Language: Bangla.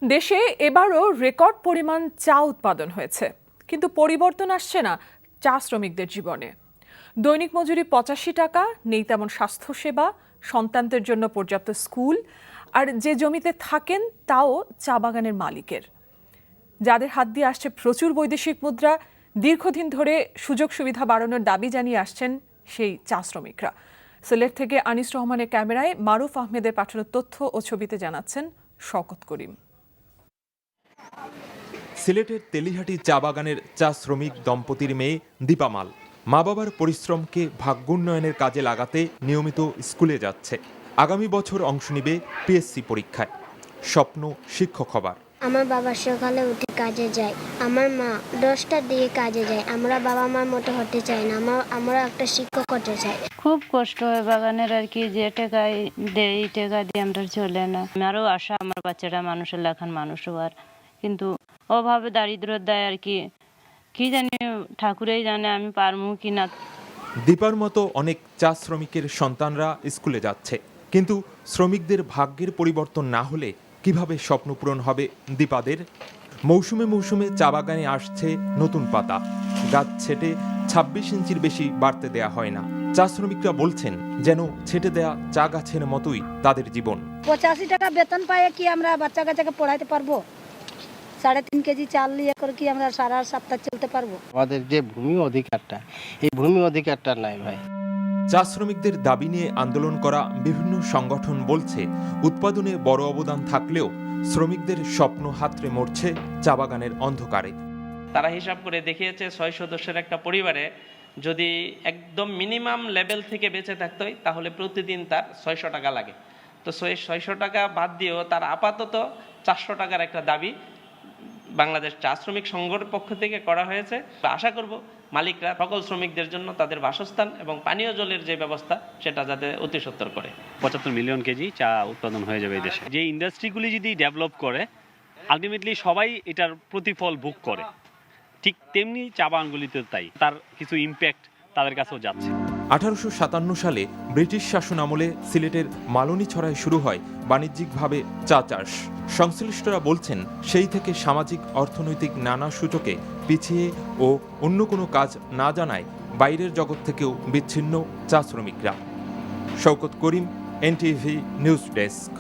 দেশে এবারও রেকর্ড পরিমাণ চা উৎপাদন হয়েছে, কিন্তু পরিবর্তন আসছে না চা শ্রমিকদের জীবনে। দৈনিক মজুরি ৮৫ টাকা, নেই তেমন স্বাস্থ্যসেবা, সন্তানদের জন্য পর্যাপ্ত স্কুল, আর যে জমিতে থাকেন তাও চা বাগানের মালিকের। যাদের হাত দিয়ে আসছে প্রচুর বৈদেশিক মুদ্রা, দীর্ঘদিন ধরে সুযোগ সুবিধা বাড়ানোর দাবি জানিয়ে আসছেন সেই চা শ্রমিকরা। সিলেট থেকে আনিস রহমানের ক্যামেরায় মারুফ আহমেদের পাঠানো তথ্য ও ছবিতে জানাচ্ছেন শওকত করিম। সিলেটের তেলিহাটি চা বাগানের চা শ্রমিক দম্পতির মেয়ে দীপামাল মা বাবার পরিশ্রমকে ভাগ্যোন্নয়নের কাজে লাগাতে নিয়মিত স্কুলে যাচ্ছে। আগামী বছর অংশ নিবে পিএসসি পরীক্ষায়। স্বপ্ন শিক্ষক হবার। আমার বাবা সকালে উঠে কাজে যায়, আমার মা 10টার দিকে কাজে যায়। আমরা বাবা মার মতো হতে চাই না, আমরা একটা শিক্ষক হতে চাই। খুব কষ্ট হয় বাগানের আর কি, যে টাকায় দেয় টাকা দিয়ে আমরা চলে না। আমারও আশা আমার বাচ্চাটা মানুষের লেখান মানুষ হওয়ার, কিন্তু অভাবে দারিদ্র দেয় আর কি। কি জানি ঠাকুরেই জানে আমি পারবো কি না। দীপার মতো অনেক চা শ্রমিকের সন্তানরা স্কুলে যাচ্ছে, কিন্তু শ্রমিকদের ভাগ্যের পরিবর্তন না হলে কিভাবে স্বপ্ন পূরণ হবে দীপাদের? মৌসুমে মৌসুমে চা বাগানে আসছে নতুন পাতা, গাছ ছেটে ২৬ ইঞ্চির বেশি বাড়তে দেয়া হয় না। চা শ্রমিকরা বলছেন যেন ছেটে দেয়া চা গাছের মতোই তাদের জীবন। ৮৫ টাকা বেতন পায় কি আমরা বাচ্চা কাচ্চাকে পড়াইতে পারবো? ৩.৫ কেজি চাল নিয়ে করে কি আমরা সারা সপ্তাহ চলতে পারবো? আমাদের যে ভূমি অধিকারটা, এই ভূমি অধিকারটা নাই ভাই। চা শ্রমিকদের দাবি নিয়ে আন্দোলন করা বিভিন্ন সংগঠন বলছে, উৎপাদনে বড় অবদান থাকলেও শ্রমিকদের স্বপ্ন হাতড়ে মরছে চা বাগানের অন্ধকারে। তারা হিসাব করে দেখিয়েছে ৬ সদস্যের একটা পরিবারে যদি একদম মিনিমাম লেভেল থেকে বেঁচে থাকতে হয় তাহলে প্রতিদিন তার ৬০০ টাকা লাগে। তো ৬০০ টাকা বাদ দিয়েও তার আপাতত ৪০০ টাকার একটা দাবি বাংলাদেশ চা শ্রমিক সংঘের পক্ষ থেকে করা হয়েছে। আশা করব মালিকরা সকল শ্রমিকদের জন্য তাদের বাসস্থান এবং পানীয় জলের যে ব্যবস্থা সেটা যাতে অতি সত্বর করে। ৭৫ মিলিয়ন কেজি চা উৎপাদন হয়ে যাবে এই দেশে। যে ইন্ডাস্ট্রিগুলি যদি ডেভেলপ করে আলটিমেটলি সবাই এটার প্রতিফল ভোগ করে, ঠিক তেমনি চা বাগানগুলিতে তাই তার কিছু ইম্প্যাক্ট তাদের কাছেও যাচ্ছে। ১৮৫৭ সালে ব্রিটিশ শাসন আমলে সিলেটের মালনীছড়ায় শুরু হয় বাণিজ্যিকভাবে চা চাষ। সংশ্লিষ্টরা বলছেন সেই থেকে সামাজিক অর্থনৈতিক নানা সূচকে পিছিয়ে ও অন্য কোনো কাজ না জানায় বাইরের জগৎ থেকেও বিচ্ছিন্ন চা শ্রমিকরা। শওকত করিম, এনটিভি নিউজ ডেস্ক।